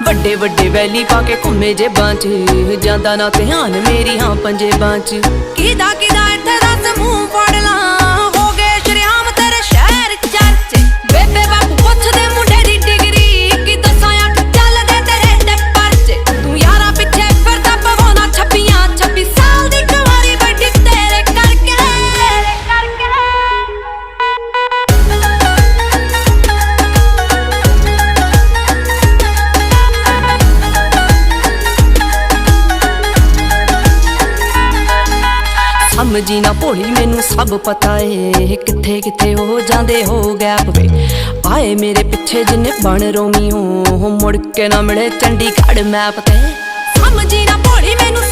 ਵੱਡੇ ਵੱਡੇ ਵੈਲੀ ਪਾ ਕੇ ਘੁੰਮੇ ਜੇਬਾਂ 'ਚ ਜਾਂਦਾ ਨਾ ਧਿਆਨ ਮੇਰੀ ਹਾਂ ਪੰਜੇਬਾਂ 'ਚ ਕਿਦਾ ਕਿਦਾ ਇੱਥੇ ਦੱਸ ਮੂੰਹ ਫੜ ਲਾਂ ਹੋ ਗਏ ਸ਼ਰਿਆਮ ਤੇਰੇ ਸ਼ਹਿਰ ਚਰਚੇ ਬੇਬੇ ਬਾਪੂ ਪੁੱਛਦੇ ਮੁੰਡੇ ਦੀ ਡਿਗਰੀ ਕਿ ਦੱਸਾਂ ਅੱਠ ਚੱਲਦੇ ਤੇਰੇ ਤੇ ਪਰਚੇ ਤੂੰ ਯਾਰਾਂ ਪਿੱਛੇ ਫਿਰਦਾ ਪਵਾਉਣਾ ਛੱਪੀਆਂ 26 ਸਾਲ ਦੀ ਕੁਆਰੀ ਵੱਡੀ ਤੇਰੇ ਕਰਕੇ ਸਮਝੀ ਨਾ ਭੋਲੀ ਮੈਨੂੰ ਸਭ ਪਤਾ ਏ ਕਿੱਥੇ ਕਿੱਥੇ ਹੋ ਜਾਂਦੇ ਹੋ ਗੈਪ ਵੇ ਆਏ ਮੇਰੇ ਪਿੱਛੇ ਜਿੰਨੇ ਬਣ ਰੋਮੀਓ ਮੁੜ ਕੇ ਨਾ ਮਿਲੇ ਚੰਡੀਗੜ੍ਹ ਮੈਪ ਤੇ ਸਮਝੀ ਨਾ ਭੋਲੀ ਮੈਨੂੰ